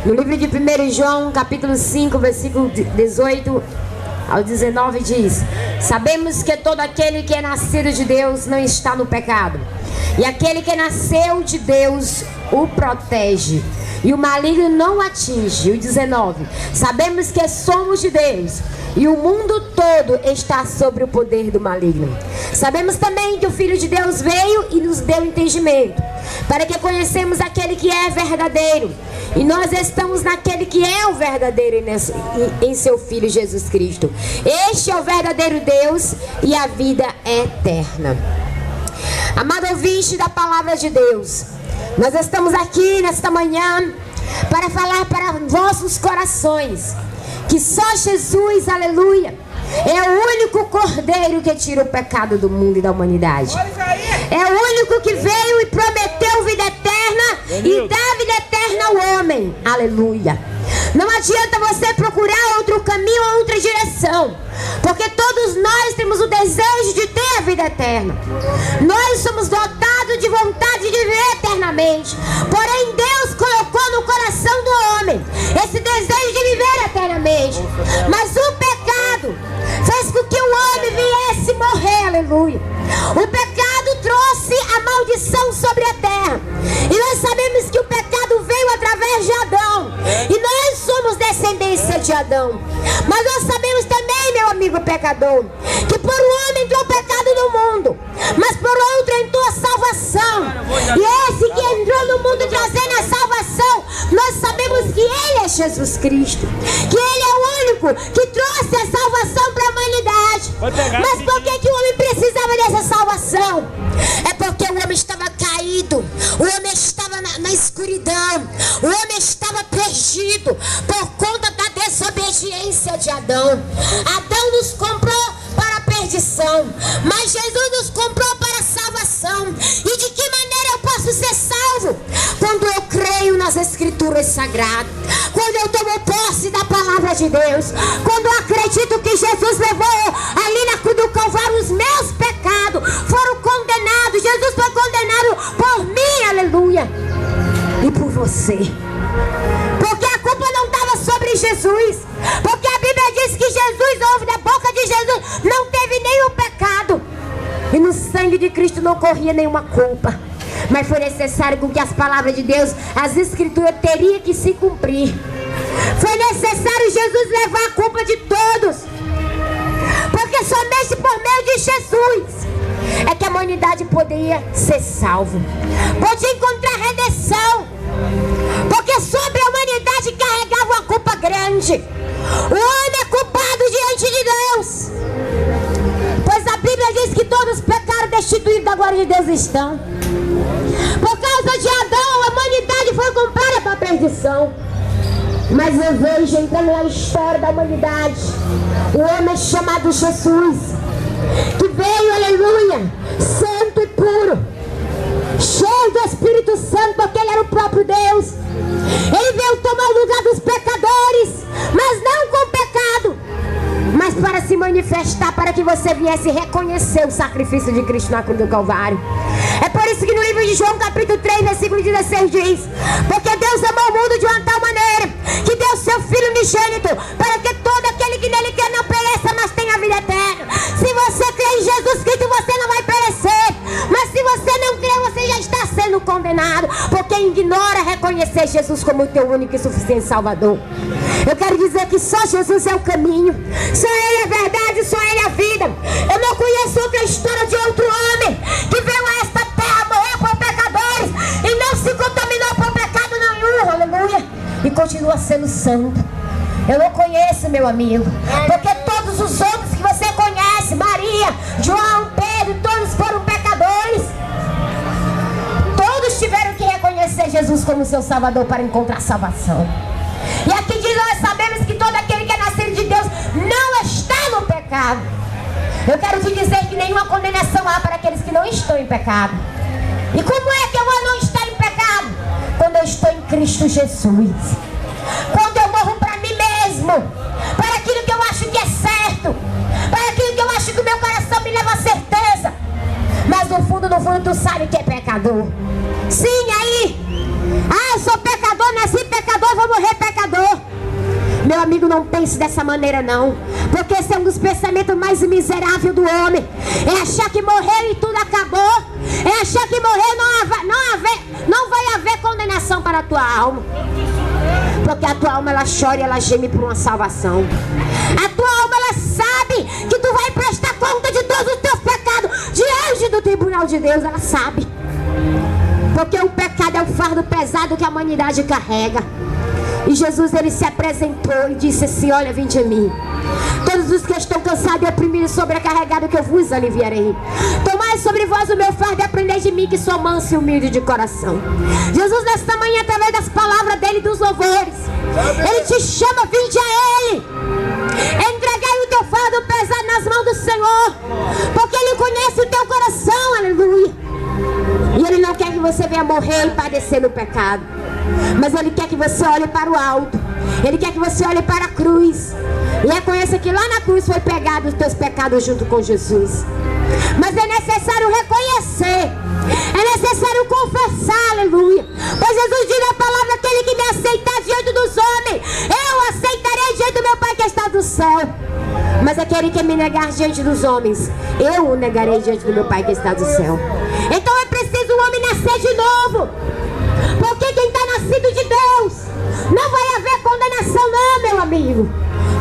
No livro de 1 João, capítulo 5, versículo 18 ao 19 diz: sabemos que todo aquele que é nascido de Deus não está no pecado, e aquele que nasceu de Deus o protege, e o maligno não o atinge. O 19: sabemos que somos de Deus, e o mundo todo está sobre o poder do maligno. Sabemos também que o Filho de Deus veio e nos deu entendimento, para que conhecemos aquele que é verdadeiro, e nós estamos naquele que é o verdadeiro em seu Filho Jesus Cristo. Este é o verdadeiro Deus e a vida é eterna. Amado ouvinte da palavra de Deus, nós estamos aqui nesta manhã para falar para vossos corações que só Jesus, aleluia, é o único cordeiro que tira o pecado do mundo e da humanidade. É o único que veio e prometeu vida eterna e dá vida eterna ao homem. Aleluia. Não adianta você procurar outro caminho ou outra direção, porque todos nós temos o desejo de ter a vida eterna. Nós somos dotados de vontade de viver eternamente. Porém, Deus colocou no coração do homem esse desejo de viver eternamente. Mas o pecado fez com que o homem viesse morrer. Aleluia. O pecado trouxe a maldição sobre a terra. E nós sabemos que o pecado veio através de Adão. E nós somos descendência de Adão. Mas nós sabemos também, meu amigo pecador, que por um homem entrou o pecado no mundo, mas por outro entrou a salvação. E esse que entrou no mundo trazendo a salvação, nós sabemos que Ele é Jesus Cristo, que Ele é o único que trouxe a salvação para a humanidade. Mas por que o homem precisava dessa salvação? É porque o homem estava caído, o homem estava na escuridão, o homem estava perdido por conta da desobediência de Adão. Adão nos comprou para a perdição, mas Jesus nos comprou para a salvação. E de que maneira eu posso ser salvo? Quando eu creio nas Escrituras Sagradas, quando eu tomo posse da palavra de Deus, quando eu acredito que Jesus levou ali na cruz do Calvário os meus pecados, foram condenados. Jesus foi condenado por mim, aleluia, e por você. Porque a culpa não estava sobre Jesus, porque a Bíblia diz que Jesus, ouve da boca de Jesus, não teve nenhum pecado, e no sangue de Cristo não corria nenhuma culpa. Mas foi necessário com que as palavras de Deus, as Escrituras, teriam que se cumprir. Foi necessário Jesus levar a culpa de todos, porque somente por meio de Jesus é que a humanidade poderia ser salva, podia encontrar redenção, porque sobre a humanidade carregava uma culpa grande. O homem é culpado diante de Deus, pois a Bíblia diz que todos pecaram, destituídos da glória de Deus estão. Por causa de Adão, a humanidade foi comprada para a perdição. Mas eu vejo entrando na história da humanidade o homem chamado Jesus, que veio, aleluia, santo e puro, cheio do Espírito Santo, porque Ele era o próprio Deus. Ele veio tomar o lugar dos pecadores, mas não com pecado, mas para se manifestar, para que você viesse reconhecer o sacrifício de Cristo na cruz do Calvário. É por isso que no livro de João, capítulo 3, versículo 16 diz: porque Deus amou o mundo de uma tal maneira que deu seu Filho unigênito, para que todo aquele que nele quer não pereça, mas tenha vida eterna. Se você crê em Jesus Cristo, você não vai perecer. Mas se você não crê, você já está sendo condenado, porque ignora reconhecer Jesus como o teu único e suficiente Salvador. Eu quero dizer que só Jesus é o caminho, só Ele é a verdade, só Ele é a vida. Eu não conheço outra história de outro homem que veio a esta terra, morreu por pecadores e não se contaminou por pecado nenhum, aleluia, e continua sendo santo. Eu não conheço, meu amigo, porque todos os outros que você conhece, Maria, João, Pedro, todos foram pecadores. Todos tiveram que reconhecer Jesus como seu Salvador para encontrar salvação. E aqui diz: nós sabemos que todo aquele que é nascido de Deus não está no pecado. Eu quero te dizer que nenhuma condenação há para aqueles que não estão em pecado. E como é que eu vou não estar em pecado? Quando eu estou em Cristo Jesus. Quando eu morro para mim mesmo, para aquilo que eu acho que é certo, para aquilo que eu acho que o meu coração me leva a certeza. Mas no fundo, tu sabe que é pecador. Sim, aí. Eu sou pecador, nasci pecador, vou morrer pecador. Meu amigo, não pense dessa maneira não, porque esse é um dos pensamentos mais miseráveis do homem. É achar que morreu e tudo acabou. É achar que morreu não vai haver condenação para a tua alma. Porque a tua alma, ela chora e ela geme por uma salvação. A tua alma, ela sabe que tu vai prestar conta de todos os teus pecados diante do tribunal de Deus. Ela sabe. Porque o pecado é o fardo pesado que a humanidade carrega. E Jesus, ele se apresentou e disse assim: olha, vinde a mim, todos os que estão cansados e oprimidos, sobrecarregados, que eu vos aliviarei. Tomai sobre vós o meu fardo e aprendei de mim, que sou manso e humilde de coração. Jesus, nesta manhã, através das palavras dele, dos louvores, ele te chama, vinde a ele. Entregai o teu fardo pesado nas mãos do Senhor, porque ele conhece o teu coração, aleluia. E ele não quer que você venha morrer e padecer no pecado, mas ele quer que você olhe para o alto. Ele quer que você olhe para a cruz e reconheça que lá na cruz foi pegado os teus pecados junto com Jesus. Mas é necessário reconhecer, é necessário confessar, aleluia. Pois Jesus diz na palavra: aquele que me aceitar diante dos homens, eu aceitarei diante do meu Pai que está do céu. Mas aquele que me negar diante dos homens, eu o negarei diante do meu Pai que está do céu. Então é preciso o homem nascer de novo, porque quem está nascido de Deus, não vai haver condenação não, meu amigo.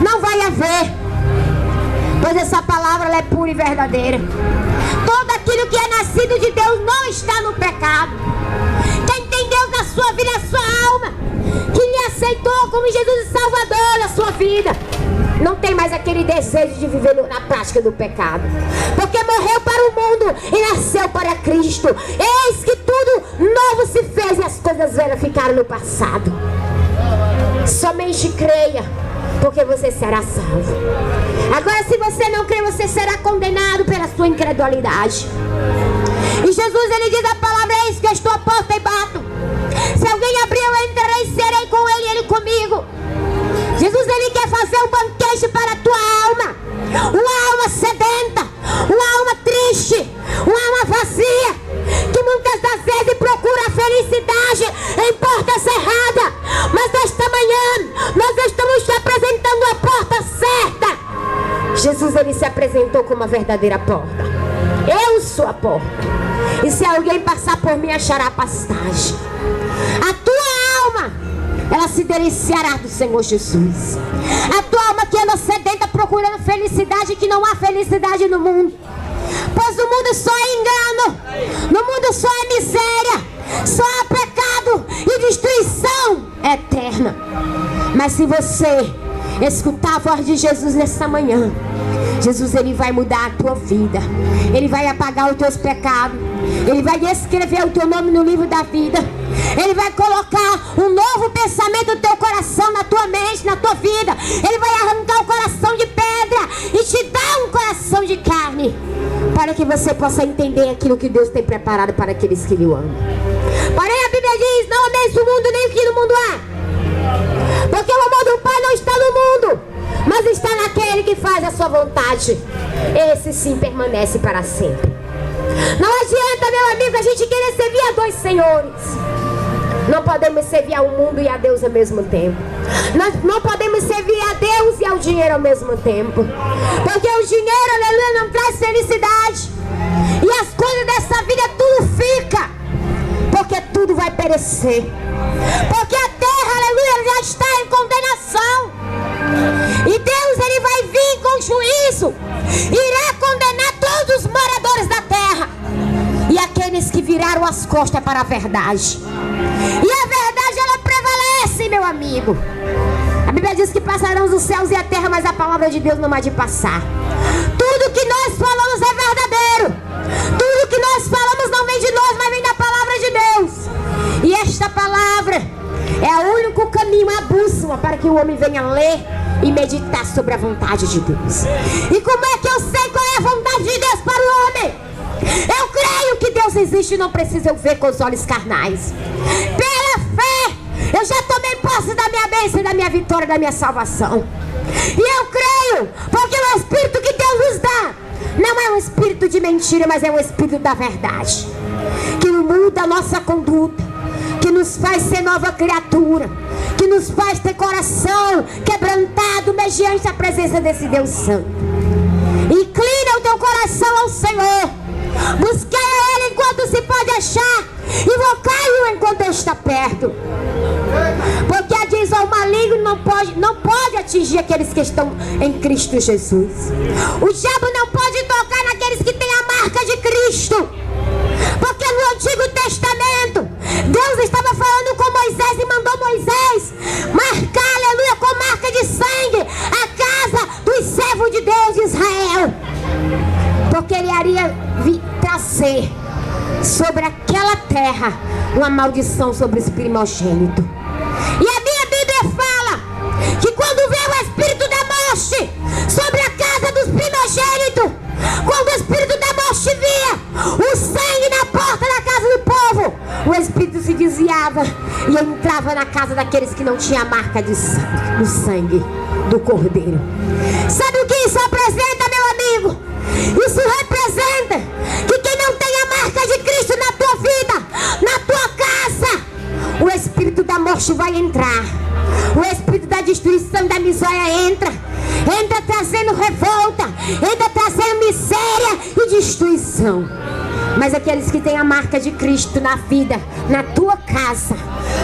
Não vai haver. Pois essa palavra, ela é pura e verdadeira. Todo aquilo que é nascido de Deus não está no pecado. Quem tem Deus na sua vida, na sua alma, que lhe aceitou como Jesus e Salvador na sua vida, não tem mais aquele desejo de viver na prática do pecado, porque morreu para o mundo e nasceu para Cristo. Eis que tudo novo se fez e as coisas velhas ficaram no passado. Somente creia, porque você será salvo. Agora, se você não crê, você será condenado pela sua incredulidade. E Jesus, ele diz a palavra: eis que eu estou à porta e bato. Se alguém abrir, eu entrarei e serei com ele e ele comigo. Jesus, ele quer fazer um banquete para a tua alma. Uma alma sedenta, uma alma triste, uma alma vazia, que muitas das vezes procura a felicidade em porta cerrada. Mas nesta manhã nós estamos te apresentando a porta certa. Jesus, ele se apresentou como a verdadeira porta. Eu sou a porta, e se alguém passar por mim, achará pastagem. A tua alma, ela se deliciará do Senhor Jesus. A tua alma que anda sedenta procurando felicidade, que não há felicidade no mundo. Pois no mundo só é engano, no mundo só é miséria, só há pecado e destruição eterna. Mas se você escutar a voz de Jesus nesta manhã, Jesus, ele vai mudar a tua vida. Ele vai apagar os teus pecados. Ele vai escrever o teu nome no livro da vida. Ele vai colocar um novo pensamento no teu coração, na tua mente, na tua vida. Ele vai arrancar o coração de pedra e te dar um coração de carne, para que você possa entender aquilo que Deus tem preparado para aqueles que lhe amam. Porém, a Bíblia diz: não ameis o mundo nem o que no mundo há, porque o amor do Pai não está no mundo, mas está naquele que faz a sua vontade. Esse sim permanece para sempre. Não adianta, meu amigo, a gente querer servir a dois senhores. Não podemos servir ao mundo e a Deus ao mesmo tempo. Nós não podemos servir a Deus e ao dinheiro ao mesmo tempo, porque o dinheiro, aleluia, não traz felicidade. E as coisas dessa vida, tudo fica, porque tudo vai perecer. Porque a terra, aleluia, já está em condenação. E Deus, ele vai vir com juízo, irá condenar todos os moradores da terra e aqueles que viraram as costas para a verdade. E a verdade, ela prevalece, meu amigo. A Bíblia diz que passarão os céus e a terra, mas a palavra de Deus não há de passar. Tudo que nós falamos é verdadeiro. Tudo que nós falamos não vem de nós, mas vem da palavra de Deus. E esta palavra é o único caminho, a bússola, para que o homem venha ler e meditar sobre a vontade de Deus. E como é que eu sei qual é a vontade de Deus para o homem? Eu creio que Deus existe e não preciso eu ver com os olhos carnais. Pela fé, eu já tomei posse da minha bênção, da minha vitória, da minha salvação. E eu creio, porque o Espírito que Deus nos dá não é um espírito de mentira, mas é um espírito da verdade, que muda a nossa conduta, que nos faz ser nova criatura, que nos faz ter coração quebrantado mediante a presença desse Deus Santo. Inclina o teu coração ao Senhor. Buscai a Ele enquanto se pode achar. Invocai-o enquanto Ele está perto. Porque diz, o maligno não pode atingir aqueles que estão em Cristo Jesus. O diabo não pode tocar naqueles que têm a marca de Cristo. Porque no Antigo Testamento, Deus estava falando com Moisés e mandou Moisés marcar, aleluia, com marca de sangue a casa dos servos de Deus de Israel. Porque ele iria trazer sobre aquela terra uma maldição sobre os primogênitos. E a minha Bíblia fala que quando veio o espírito da morte sobre a casa dos primogênitos, quando o espírito da morte via o sangue na porta da casa do povo, o espírito se desviava e entrava na casa daqueles que não tinham a marca de sangue, do sangue do Cordeiro. Sabe o que isso representa, meu amigo? Isso representa que quem não tem a marca de Cristo na tua vida, na tua casa, o espírito da morte vai entrar. O espírito da destruição, da miséria entra trazendo revolta, entra trazendo miséria e destruição. Mas aqueles que têm a marca de Cristo na vida, na tua casa,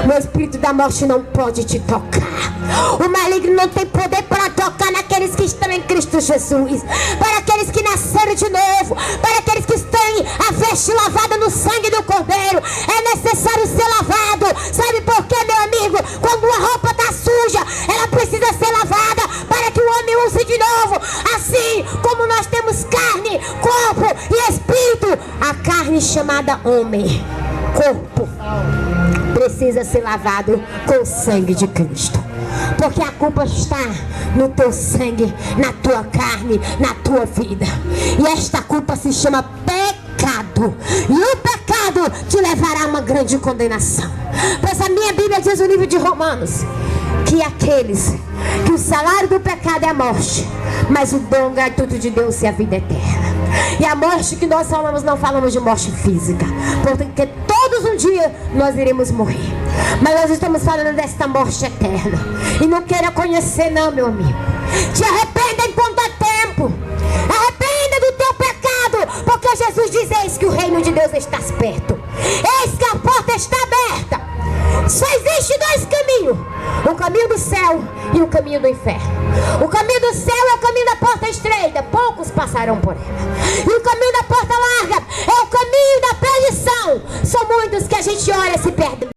o espírito da morte não pode te tocar. O maligno não tem poder para tocar naqueles que estão em Cristo Jesus, para aqueles que nasceram de novo, para aqueles que têm a veste lavada no sangue do Cordeiro. É necessário ser lavado. Sabe por quê, meu amigo? Quando a roupa está suja, ela precisa ser lavada para que o homem use de novo. Assim como nós temos carne, corpo e espírito, a carne chamada homem, corpo, precisa ser lavado com o sangue de Cristo. Porque a culpa está no teu sangue, na tua carne, na tua vida. E esta culpa se chama pecado. E o pecado te levará a uma grande condenação. Pois a minha Bíblia diz no livro de Romanos que o salário do pecado é a morte, mas o dom gratuito de Deus é a vida eterna. E a morte que nós falamos, não falamos de morte física, porque todos um dia nós iremos morrer. Mas nós estamos falando desta morte eterna. E não queira conhecer não, meu amigo. Te arrependa enquanto há tempo. Arrependa do teu pecado, porque Jesus diz, eis que o reino de Deus está perto. Eis que a porta está aberta. Só existe dois caminhos: o caminho do céu e o caminho do inferno. O caminho do céu é o caminho da porta estreita, poucos passarão por ela. E o caminho da porta larga é o caminho da perdição. São muitos que a gente olha e se perde.